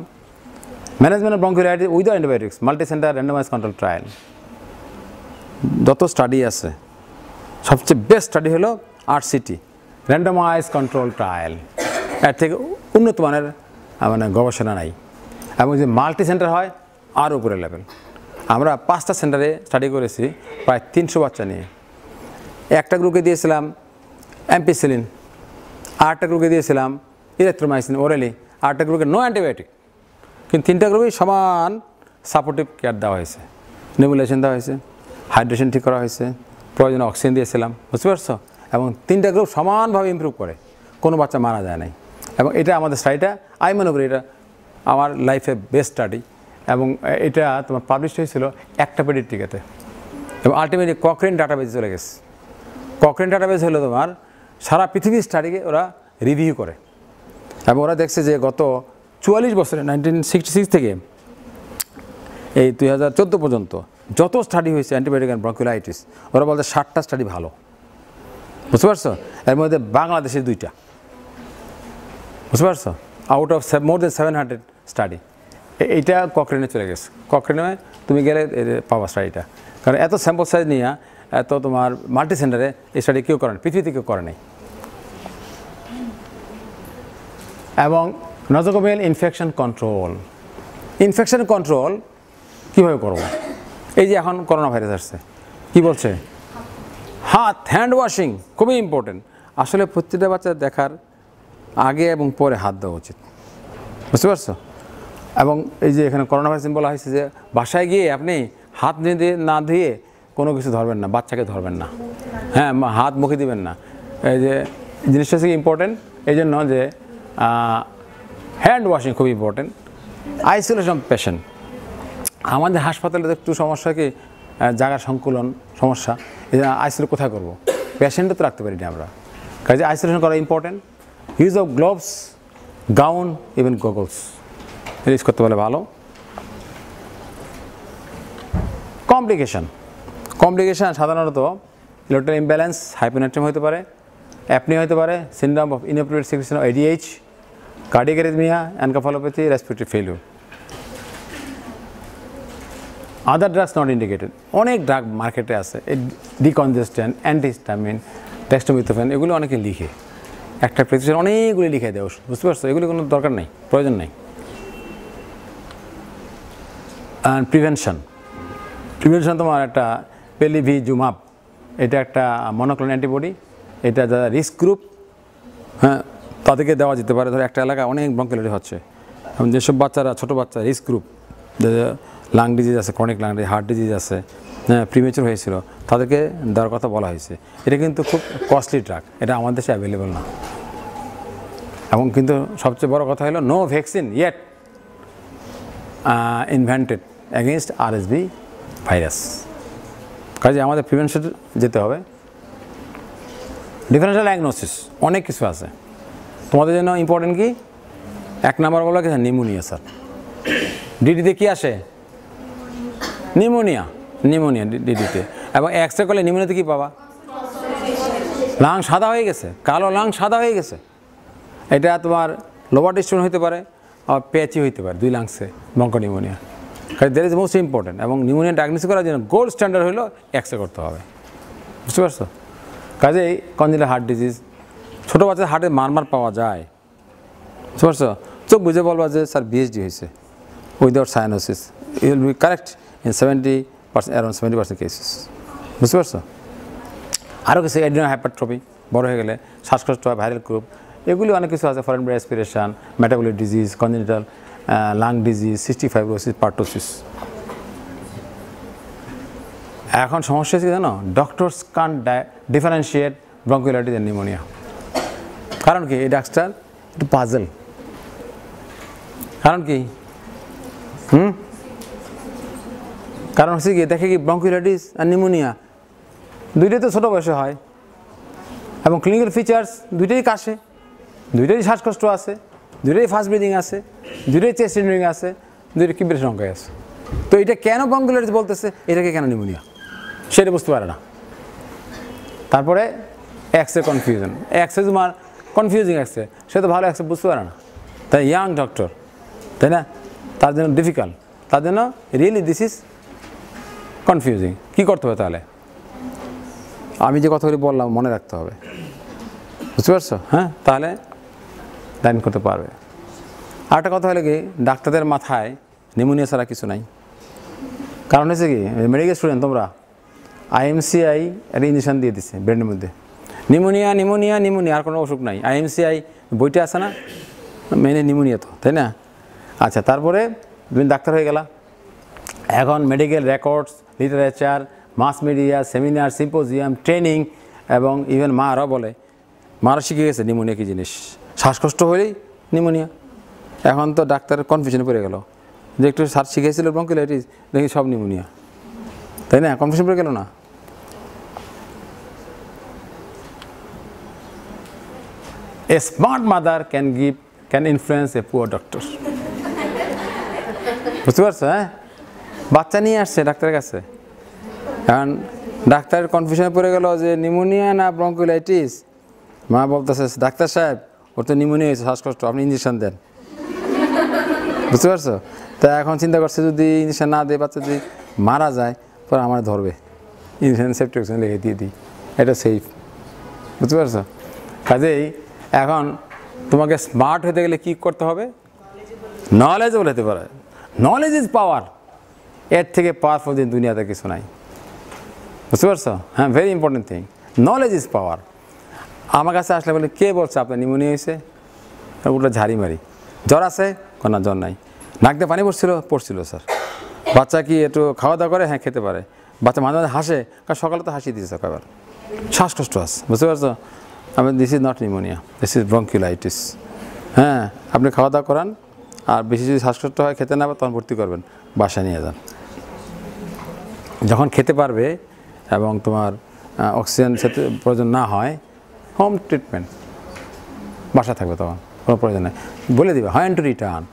management of bronchiolitis without antibiotics, multi centre randomise control trial. যত স্টাডি আছে সবচেয়ে বেস্ট স্টাডি হলো RCT, র্যান্ডমাইজ কন্ট্রোল ট্রায়াল। এর থেকে উন্নত মানের মানে গবেষণা নাই, এবং যদি মাল্টি সেন্টার হয় আর উপরে লেভেল। আমরা 5টা সেন্টারে স্টাডি করেছি প্রায় 300 বাচ্চা নিয়ে। একটা গ্রুপে দিয়েছিলাম অ্যাম্পিসিলিন, আরেকটা গ্রুপে দিয়েছিলাম ইরিথ্রোমাইসিন ওরালি, আরেকটা গ্রুপকে নো অ্যান্টিবায়োটিক। কিন্তু 3টা গ্রুপেই সমান সাপোর্টিভ কেয়ার দেওয়া হয়েছে, নেবুলেশন দেওয়া হয়েছে, হাইড্রেশন ঠিক করা হয়েছে, প্রয়োজনে অক্সিজেন দিয়েছিলাম, বুঝতে পারছো? এবং 3টা গ্রুপ সমানভাবে ইমপ্রুভ করে, কোনো বাচ্চা মারা যায় নাই। এবং এটা আমাদের স্টাডিটা আমি মনে করি এটা আমার লাইফে বেস্ট স্টাডি, এবং এটা তোমার পাবলিশ হয়েছিল একটা পেডিয়াট্রিকেতে, এবং আলটিমেটলি ককরেন ডাটাবেজে চলে গেছে। ককরেন ডাটাবেজ হলো তোমার সারা পৃথিবীর স্টাডিকে ওরা রিভিউ করে, এবং ওরা দেখছে যে গত 44 বছরে 1966 থেকে এই 2014 পর্যন্ত যত স্টাডি হয়েছে অ্যান্টিবায়োটিক অ্যান্ড ব্রঙ্কিওলাইটিস, ওরা বলতে 60টা স্টাডি ভালো, বুঝতে পারছো? এর মধ্যে বাংলাদেশের 2টা, বুঝতে পারছো? Out of more than 700 study এইটা ককরেনে চলে গেছে। ককরেনে তুমি গেলে পাবা স্টাডিটা, কারণ এত স্যাম্পল সাইজ নিয়ে এত তোমার মাল্টি সেন্টারে এই স্টাডি কেউ করে না, পৃথিবীতে কেউ করে নাই। এবং নজোকোমিয়াল ইনফেকশন কন্ট্রোল, ইনফেকশন কন্ট্রোল কীভাবে করবো? এই যে এখন করোনা ভাইরাস আসছে, কী বলছে? হাত, হ্যান্ড ওয়াশিং খুবই ইম্পর্টেন্ট। আসলে প্রত্যেকটা বাচ্চা দেখার আগে এবং পরে হাত দেওয়া উচিত, বুঝতে পারছো? এবং এই যে এখানে করোনা ভাইরাস বলা হয়েছে যে বাসায় গিয়ে আপনি হাত না ধুয়ে কোনো কিছু ধরবেন না, বাচ্চাকে ধরবেন না, হ্যাঁ, হাত মুখে দিবেন না। এই যে জিনিসটা হচ্ছে ইম্পর্টেন্ট, এই জন্য যে হ্যান্ড ওয়াশিং খুব ইম্পর্টেন্ট। আইসোলেশন পেশেন্ট, আমাদের হাসপাতালে একটু সমস্যা কি জায়গার সংকুলন সমস্যা, এই জন্য আইসোলেট কোথায় করবো? পেশেন্টও তো রাখতে পারি না আমরা, কাজে আইসোলেশন করা important. Use of gloves, gown, even goggles use করতে পারলে ভালো। কমপ্লিকেশন, কমপ্লিকেশান সাধারণত ইলেকট্রন ইমব্যালেন্স, হাইপোনাট্রিয়াম হতে পারে, অ্যাপনিয়া হতে পারে, syndrome of inappropriate secretion of ADH, cardiac arrhythmia, encephalopathy, respiratory failure. Other drugs not indicated, অনেক ড্রাগ মার্কেটে আছে, ডিকনজেস্ট্যান্ট, অ্যান্টিহিস্টামিন, ডেক্সট্রোমিথোফেন, এগুলো অনেকে লিখে, একটা প্রেসক্রিপশন অনেকগুলি লিখে দেয় ওষুধ, বুঝতে পারছো? এগুলি কোনো দরকার নেই, প্রয়োজন নেই। অ্যান্ড প্রিভেনশন, প্রিভেনশন তোমার একটা পেলিভিজুমাব, এটা একটা মনোক্লোনাল অ্যান্টিবডি, এটা যারা রিস্ক গ্রুপ, হ্যাঁ, তাদেরকে দেওয়া যেতে পারে। ধরো একটা এলাকায় অনেক ব্রঙ্কিওলাইটিস হচ্ছে, এবং যেসব বাচ্চারা ছোটো বাচ্চা রিস্ক গ্রুপ, লাং ডিজিজ আছে, chronic lung disease, heart disease আছে, হ্যাঁ, প্রিমেচুর হয়েছিল, তাদেরকে দেওয়ার কথা বলা হয়েছে। এটা কিন্তু খুব কস্টলি ড্রাগ, এটা আমাদের দেশে অ্যাভেলেবল না। এবং কিন্তু সবচেয়ে বড় কথা হলো no vaccine yet invented against RSV virus. কাজে আমাদের প্রিভেনশন যেতে হবে। ডিফারেন্সিয়াল ডায়াগনোসিস অনেক কিছু আছে তোমাদের জন্য ইম্পর্টেন্ট। কি 1 নম্বর বলো কি? নিউমোনিয়া। স্যার ডিডিতে কি আসে? নিউমোনিয়া, নিউমোনিয়া ডিডিতে। এবং এক্সরে করলে নিউমোনিয়াতে কী পাবা? লাং সাদা হয়ে গেছে, কালো লাং সাদা হয়ে গেছে। এটা তোমার লোবার ডিস্ট্রন হতে পারে, আর প্যাচি হইতে পারে 2 লাংসে ব্রঙ্কো নিউমোনিয়া। কারণ দ্যাট ইজ মোস্ট ইম্পর্টেন্ট। এবং নিউমোনিয়া ডায়াগনোসিস করার জন্য গোল্ড স্ট্যান্ডার্ড হলো এক্সরে করতে হবে, বুঝতে পারছো? কাজেই কনজেনিটাল হার্ট ডিজিজ, ছোটো বাচ্চার হার্টে মারমার পাওয়া যায়, বুঝতে পারছো? চোখ বুঝে বলবা যে স্যার BHD হয়েছে without cyanosis, it will be correct in 70%, around 70% cases, বুঝতে পারছো? আরও কিছু এড্রিনাল হাইপারট্রফি, বড় হয়ে গেলে শ্বাসকষ্ট হয়, ভাইরাল গ্রুপ, এগুলি অনেক কিছু আছে। Foreign respiration, metabolic disease, congenital lung disease, cystic fibrosis, পার্টোসিস। এখন সমস্যা হচ্ছে জানো, ডক্টরস কান ডিফারেন্সিয়েট ব্রঙ্কিওলাইটিস এন্ড নিউমোনিয়া। কারণ কি? এই ডাক্তার একটু পাজল। কারণ কি? কারণ হচ্ছে কি, দেখে কি ব্রঙ্কিওলাইটিস আর নিউমোনিয়া দুইটাই তো ছোটো বয়সে হয়, এবং ক্লিনিক্যাল ফিচার্স দুইটাই কাশে, দুইটাই শ্বাসকষ্ট আছে, দুইটাই ফাস্ট ব্রিদিং আছে, দুইটাই চেস্ট রিডিং আছে, দুইটাই কিব্রের সংখ্যায় আছে। তো এটা কেন ব্রঙ্কিওলাইটিস বলতেছে, এটাকে কেন নিউমোনিয়া, সেটা বুঝতে পারে না। তারপরে এক্সরে কনফিউশন, এক্সরে তোমার কনফিউজিং এক্সরে, সে তো ভালো এক্সরে বুঝতে পারে না, তাই ইয়াং ডক্টর, তাই না? তার জন্য ডিফিকাল্ট, তার জন্য রিয়েলি দিস ইজ কনফিউজিং। কী করতে হবে তাহলে? আমি যে কথাগুলি বললাম মনে রাখতে হবে, বুঝতে পারছো? হ্যাঁ, তাহলে লাইন করতে পারবে। আরেকটা কথা হলো কি, ডাক্তারদের মাথায় নিউমোনিয়া ছাড়া কিছু নাই। কারণ হচ্ছে কি, মেডিকেল স্টুডেন্ট তোমরা IMCI একটা ইঞ্জেকশন দিয়ে দিচ্ছে ব্রেনের মধ্যে, নিউমোনিয়া নিউমোনিয়া নিউমোনিয়া, আর কোনো অসুখ নাই। IMCI বইটা আছে না, মেনে নিউমোনিয়া তো, তাই না? আচ্ছা, তারপরে তুমি ডাক্তার হয়ে গেলা, এখন medical records, literature, mass media, seminar, symposium, training, এবং ইভেন মারাও বলে, মারা শিখে গেছে নিউমোনিয়া কী জিনিস, শ্বাসকষ্ট হলেই নিউমোনিয়া। এখন তো ডাক্তার কনফিউশনে পড়ে গেল যে একটু সার্চ শিখেছিল ব্রঙ্কিওলাইটিস, দেখি সব নিউমোনিয়া, তাই না? কনফিউশন পড়ে গেল না? A smart mother can influence a poor doctor. বুঝতে পারছো? হ্যাঁ, বাচ্চা নিয়ে আসছে ডাক্তারের কাছে, এখন ডাক্তারের কনফিউশনে পড়ে গেল যে নিউমোনিয়া না ব্রঙ্কিওলাইটিস। মা বলতেছে, ডাক্তার সাহেব ওর তো নিউমোনিয়া হয়েছে, শ্বাসকষ্ট, আপনি ইঞ্জেকশন দেন। বুঝতে পারছো? তা এখন চিন্তা করছে যদি ইঞ্জেকশন না দেয়, বাচ্চা যদি মারা যায়, পরে আমার ধরবে, ইঞ্জেকশন সেপ্টিকশন লিখে দিয়ে দিই, এটা সেফ। বুঝতে পারছো? কাজেই এখন তোমাকে স্মার্ট হতে গেলে কী করতে হবে? নলেজেবল হতে পারে। নলেজ ইজ পাওয়ার, এর থেকে পাওয়ারফুল দিন দুনিয়াতে কিছু নাই। বুঝতে পারছো? হ্যাঁ, very important thing, knowledge is power. আমার কাছে আসলে বলে, কে বলছে আপনার নিউমোনিয়া হয়েছে? ওটা ঝাড়ি মারি। জ্বর আছে? না, জ্বর নাই। নাক দিয়ে পানি পড়ছিল স্যার। বাচ্চা কি একটু খাওয়া দাওয়া করে? হ্যাঁ, খেতে পারে। বাচ্চা মাঝে মাঝে হাসে, কারণ সকালে তো হাসি দিয়েছে কয়েকবার। শ্বাসকষ্ট আছে, বুঝতে পারছো? This is not pneumonia, this is bronchiolitis. হ্যাঁ, আপনি খাওয়া দাওয়া করান, আর বেশি যদি শ্বাসকষ্ট হয়, খেতে না পারে, তখন ভর্তি করবেন, বাসায় নিয়ে যান। যখন খেতে পারবে এবং তোমার অক্সিজেন প্রয়োজন না হয়, হোম ট্রিটমেন্ট, বাসা থাকবে, তখন কোনো প্রয়োজন নেই। বলে দিবে হ্যান্ড টু রিটার্ন।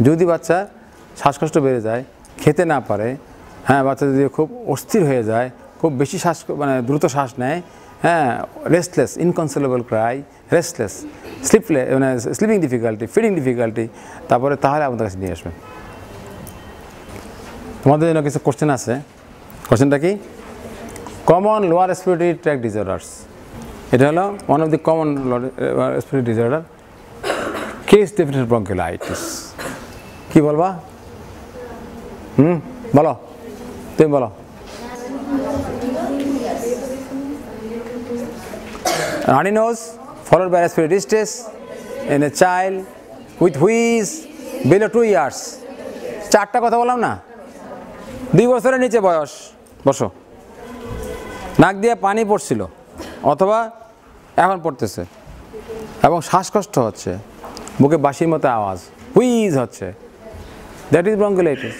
যদি বাচ্চা শ্বাসকষ্ট বেড়ে যায়, খেতে না পারে, হ্যাঁ, বাচ্চা যদি খুব অস্থির হয়ে যায়, খুব বেশি মানে দ্রুত শ্বাস নেয়, হ্যাঁ, রেস্টলেস, ইনকনসোলেবল ক্রাই, রেস্টলেস, মানে স্লিপিং ডিফিকাল্টি, ফিডিং ডিফিকাল্টি, তারপরে তাহলে আমাদের কাছে নিয়ে আসবেন। তোমাদের জন্য কিছু কোশ্চেন আছে। কোশ্চেনটা কি? Common lower respiratory tract disorders. এটা হলো one of the common lower respiratory disorder. Case definition bronchiolitis. কি বলবা? বলো, তুমি বলো। Runny nose followed by respiratory distress in a child with who is below 2 years. চারটা কথা বললাম না? 2 বছরের নিচে বয়স। বসো। নাক দিয়ে পানি পড়ছিল অথবা এখন পড়তেছে, এবং শ্বাসকষ্ট হচ্ছে, বুকে বাঁশির মতো আওয়াজ, হুইজ হচ্ছে, দ্যাট ইজ ব্রঙ্কিওলাইটিস।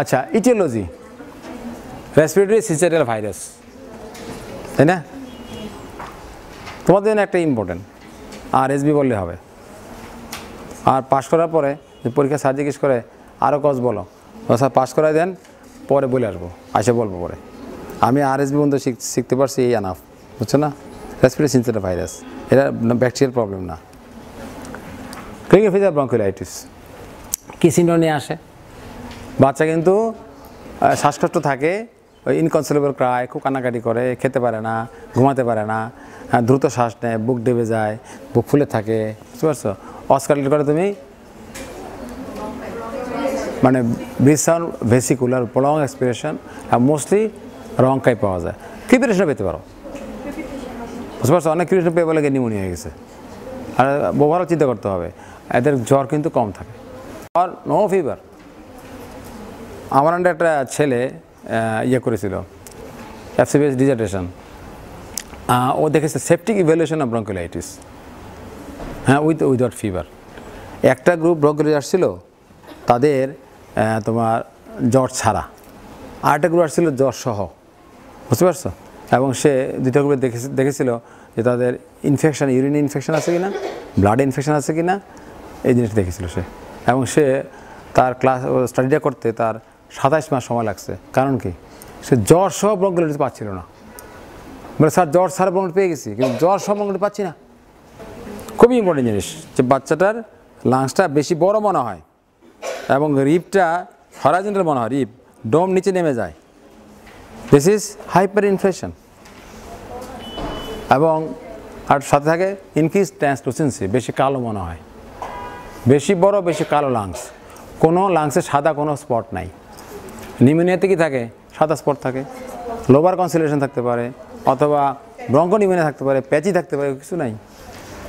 আচ্ছা, ইটিওলজি, রেসপিরেটরি সিনসিটিয়াল ভাইরাস, তাই না? তোমাদের জন্য একটা ইম্পর্টেন্ট, আর এসবি বললে হবে। আর পাশ করার পরে যে পরীক্ষা স্যার জিজ্ঞেস করে আরও কজ বলো, স্যার পাশ করাই দেন, পরে বলে আসবো, আসে বলবো পরে। আমি আর এসবি পর্যন্ত শিখতে পারছি, এই আনাফ, বুঝছো না? রেসপিরেটরি সিনসিটিয়াল ভাইরাস, এটা ব্যাকটেরিয়াল প্রবলেম না। ক্লিনিক্যাল ফিচার ব্রঙ্কিওলাইটিস কী সিনড্রোম নিয়ে আসে? বাচ্চা কিন্তু শ্বাসকষ্ট থাকে, ওই ইনকনসোলেবল ক্রাই, খুব কান্নাকাটি করে, খেতে পারে না, ঘুমাতে পারে না, দ্রুত শ্বাস নেয়, বুক ডেবে যায়, বুক ফুলে থাকে, বুঝতে পারছো? অস্কারেট করে তুমি মানে breath sound vesicular prolonged expiration, আর মোস্টলি রংকাই পাওয়া যায়। ক্রিপিটেশনও পেতে পারো, বুঝতে পারছো? অনেক ক্রিপিটেশন পেয়ে বলে নিউমোনিয়া হয়ে গেছে। আর ওভারঅল চিন্তা করতে হবে, এদের জ্বর কিন্তু কম থাকে, আর নো ফিভার। আমার আন্ডার একটা ছেলে ইয়ে করেছিল, এফসিবিএস ডিজার্টেশন, ও দেখেছে সেপটিক ইভ্যালুয়েশন অফ ব্রঙ্কিওলাইটিস, হ্যাঁ, উইদাউট ফিভার। একটা গ্রুপ ব্রঙ্কিওলাইটিস আসছিল, তাদের তোমার জ্বর ছাড়া, আর একটা গ্রুপ আসছিল জ্বর সহ, বুঝতে পারছো? এবং সে দুটো গ্রুপে দেখেছিল যে তাদের ইনফেকশান, ইউরিন ইনফেকশান আছে কিনা, ব্লাড ইনফেকশান আছে কিনা, এই জিনিসটা দেখেছিল সে। এবং সে তার স্টাডিটা করতে তার 27 মাস সময় লাগছে। কারণ কি? সে জ্বর সহ ব্রঙ্কিওলাইটিস পাচ্ছিল না। বলে স্যার জ্বর ছাড়া ব্রঙ্কিওলাইটিস পেয়ে গেছি, কিন্তু জ্বর সহ ব্রঙ্কিওলাইটিস পাচ্ছি না। খুবই ইম্পর্টেন্ট জিনিস যে বাচ্চাটার লাংসটা বেশি বড় মনে হয়, এবং রিপটা হরাইজন্টাল মনে হয়, রিপ ডোম নিচে নেমে যায়। This is hyper inflation. এবং আর সাথে থাকে ইনক্রিজ ট্রান্সলুসেন্সি, বেশি কালো মনে হয়, বেশি বড়, বেশি কালো লাংস, কোনো লাংসে সাদা কোনো স্পট নাই। নিউমোনিয়াতে কি থাকে? সাদা স্পট থাকে, লোবার কনসিলেশন থাকতে পারে, অথবা ব্রঙ্কো নিউমোনিয়া থাকতে পারে, প্যাচি থাকতে পারে, কিছু নাই।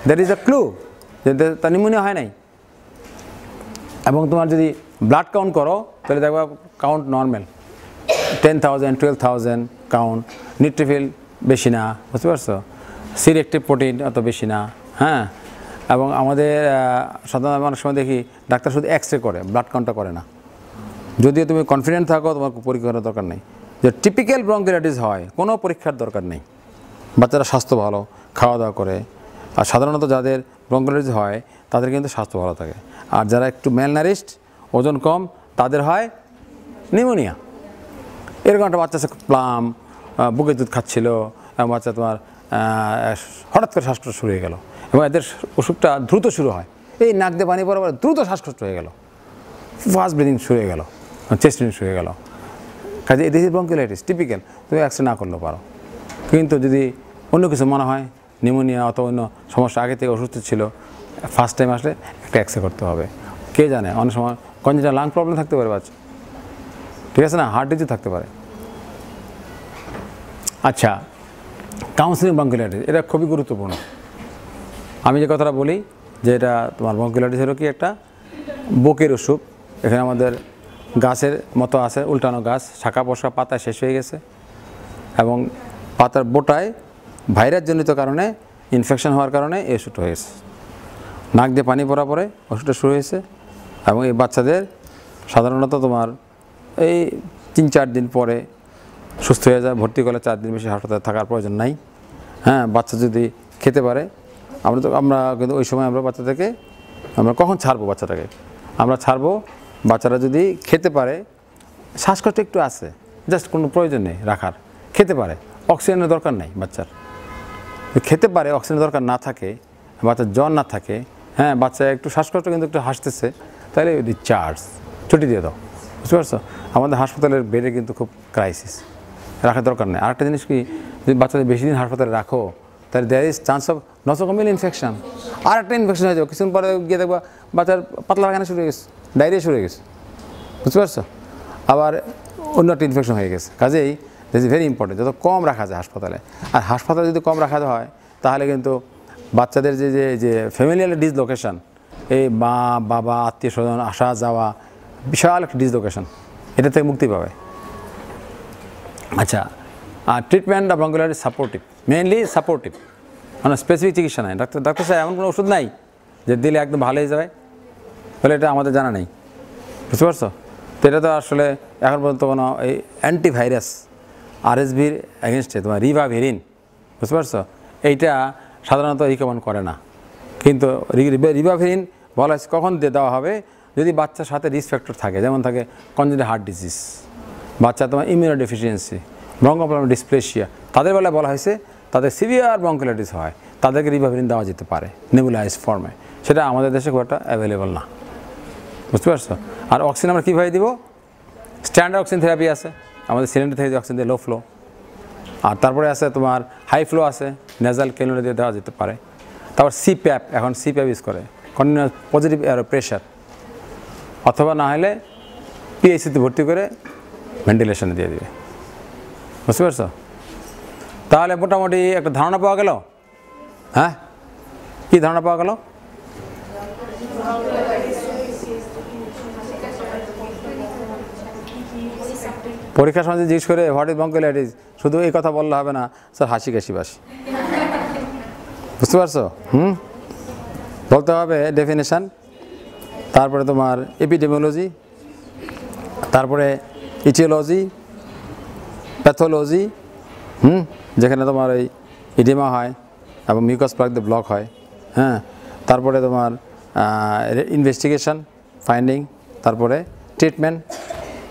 দ্যাট ইজ আ ক্লু যে তার নিউমোনিয়া হয় নাই। এবং তোমার যদি ব্লাড কাউন্ট করো তাহলে দেখবা কাউন্ট নর্মাল, 10,000 12,000 কাউন্ট, নিউট্রিফিল বেশি না, বুঝতে পারছো, সিলেক্টিভ প্রোটিন অত বেশি না। হ্যাঁ, এবং আমাদের সাধারণত অনেক সময় দেখি ডাক্তার শুধু এক্স রে করে, ব্লাড কাউন্টটা করে না। যদিও তুমি কনফিডেন্ট থাকো তোমার পরীক্ষা করার দরকার নেই। যে টিপিক্যাল ব্রঙ্কিওলাইটিস হয় কোনো পরীক্ষার দরকার নেই, বাচ্চারা স্বাস্থ্য ভালো, খাওয়া দাওয়া করে। আর সাধারণত যাদের ব্রঙ্কিওলাইটিস হয় তাদের কিন্তু স্বাস্থ্য ভালো থাকে। আর যারা একটু ম্যালনারিশড, ওজন কম, তাদের হয় নিউমোনিয়া। এরকম একটা বাচ্চা প্লাম বুকের দুধ খাচ্ছিল, এবং বাচ্চা তোমার হঠাৎ করে শ্বাসকষ্ট শুরু হয়ে গেল, এবং এদের অসুখটা দ্রুত শুরু হয়, এই নাক দিয়ে পানি পড়ার পরে দ্রুত শ্বাসকষ্ট হয়ে গেল, ফাস্ট ব্রিদিং শুরু হয়ে গেল, চেস্ট পেইন শুরু হয়ে গেল। কাজে এই দেশের ব্রঙ্কিওলাইটিস টিপিক্যাল, তুমি এক্সরে না করলেও পারো। কিন্তু যদি অন্য কিছু মনে হয়, নিউমোনিয়া অথবা অন্য সমস্যা আগে থেকে অসুস্থ ছিল, ফার্স্ট টাইম আসলে একটা এক্সরে করতে হবে। কে জানে, অনেক সময় কনজেনিটাল লাং প্রবলেম থাকতে পারে বাচ্চা, ঠিক আছে না, হার্ট ডিজিজ থাকতে পারে। আচ্ছা, কাউন্সিলিং ব্রঙ্কিওলাইটিস এটা খুবই গুরুত্বপূর্ণ। আমি যে কথাটা বলি যে এটা তোমার ব্রঙ্কিওলাইটিস হলো কি একটা বুকের অসুখ। এখানে আমাদের গাছের মতো আছে, উল্টানো গাছ, শাখা পোষা পাতা শেষ হয়ে গেছে, এবং পাতার বোটায় ভাইরাসজনিত কারণে ইনফেকশন হওয়ার কারণে এই অসুখটা হয়েছে। নাক দিয়ে পানি পড়া পরে অসুখটা শুরু হয়েছে, এবং এই বাচ্চাদের সাধারণত তোমার এই 3-4 দিন পরে সুস্থ হয়ে যায়। ভর্তি করলে 4 দিন বেশি হাসপাতালে থাকার প্রয়োজন নাই। হ্যাঁ, বাচ্চা যদি খেতে পারে, আমরা কিন্তু ওই সময় আমরা বাচ্চাদেরকে আমরা কখন ছাড়বো বাচ্চাটাকে, আমরা ছাড়বো বাচ্চারা যদি খেতে পারে, শ্বাসকষ্ট একটু আছে, জাস্ট কোনো প্রয়োজন নেই রাখার, খেতে পারে, অক্সিজেনের দরকার নেই বাচ্চার, খেতে পারে, অক্সিজেনের দরকার না থাকে, বাচ্চার জ্বর না থাকে, হ্যাঁ, বাচ্চা একটু শ্বাসকষ্ট কিন্তু একটু হাসতেছে, তাহলে চার্জ ছুটি দিয়ে দাও, বুঝতে পারছো। আমাদের হাসপাতালের বেডে কিন্তু খুব ক্রাইসিস, রাখার দরকার নেই। আরেকটা জিনিস কি, যদি বাচ্চাদের বেশি দিন হাসপাতালে রাখো তাহলে there is chance of nosocomial infection, আর একটা ইনফেকশন হয়ে যাবে। কিছুদিন পরে গিয়ে দেখবা বাচ্চার পাতলা পায়খানা শুরু হয়ে গেছে, ডায়রিয়া শুরু হয়ে গেছে, বুঝতে পারছো, আবার অন্য একটা ইনফেকশন হয়ে গেছে। কাজেই দিস ইজ ভেরি ইম্পর্টেন্ট, যত কম রাখা যায় হাসপাতালে। আর হাসপাতালে যদি কম রাখা হয় তাহলে কিন্তু বাচ্চাদের যে ফ্যামিলিয়াল ডিসলোকেশন, এই মা বাবা আত্মীয় স্বজন আসা যাওয়া, বিশাল একটা ডিসলোকেশন, এটা থেকে মুক্তি পাবে। আচ্ছা, আর treatment of bronchiolitis supportive, mainly supportive, মানে স্পেসিফিক চিকিৎসা নাই। ডাক্তার সাহেব এমন কোনো ওষুধ নাই যে দিলে একদম ভালো হয়ে যাবে, বলে এটা আমাদের জানা নেই, বুঝতে পারছো। তো এটা তো আসলে এখন পর্যন্ত কোনো এই অ্যান্টিভাইরাস আরএসভির এগেনস্টে তোমার রিভাভিরিন, বুঝতে পারছো, এইটা সাধারণত রিকমেন্ড করে না। কিন্তু রিভাভিরিন বলা হয়েছে কখন দেওয়া হবে, যদি বাচ্চার সাথে রিস্ক ফ্যাক্টর থাকে, যেমন থাকে কনজেনিটাল হার্ট ডিজিজ, বাচ্চা তোমার ইমিউনো ডেফিসিয়েন্সি, ব্রঙ্কোপ্লাজমিক ডিসপ্লেসিয়া, তাদের বেলায় বলা হয়েছে তাদের সিভিয়ার ব্রঙ্কিওলাইটিস হয়, তাদেরকে রিভাভিরিন দেওয়া যেতে পারে নেবুলাইজ ফর্মে। সেটা আমাদের দেশে খুব একটা অ্যাভেলেবল না, বুঝতে পারছো। আর অক্সিজেন আমরা কীভাবে দিব, স্ট্যান্ডার্ড অক্সিজেন থেরাপি আছে আমাদের, সিলিন্ডার থেকে অক্সিজেন দিয়ে লো ফ্লো, আর তারপরে আছে তোমার হাই ফ্লো আছে, নেজাল ক্যানুলা দিয়ে দেওয়া যেতে পারে। তারপর সিপ্যাপ, এখন সিপ্যাপ ইউজ করে, কন্টিনিউয়াস পজিটিভ এয়ার প্রেশার, অথবা না হলে পিআইসিতে ভর্তি করে ভেন্টিলেশনে দিয়ে দিবে, বুঝতে পারছো। তাহলে মোটামুটি একটা ধারণা পাওয়া গেল। হ্যাঁ, কী ধারণা পাওয়া গেল? পরীক্ষার সময় জিজ্ঞেস করে হোয়াট ইজ ব্রঙ্কিওলাইটিস, শুধু এই কথা বললে হবে না, স্যার হাসি কাশি বাসি, বুঝতে পারছো। বলতে হবে ডেফিনেশান, তারপরে তোমার এপিডেমিওলজি, তারপরে ইটিওলজি, প্যাথোলজি, যেখানে তোমার এই ইডিমা হয় এবং মিউকাস প্লাগ দিয়ে ব্লক হয়, হ্যাঁ, তারপরে তোমার ইনভেস্টিগেশন ফাইন্ডিং, তারপরে ট্রিটমেন্ট,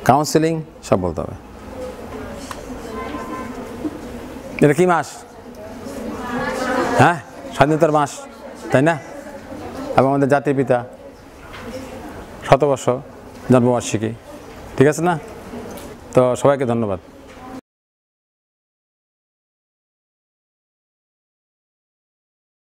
কাউন্সেলিং, সব বলতে হবে। এটা কি মাস? হ্যাঁ, স্বাধীনতার মাস, তাই না? এবং আমাদের জাতির পিতা শতবর্ষ জন্মবার্ষিকী, ঠিক আছে না? তো সবাইকে ধন্যবাদ।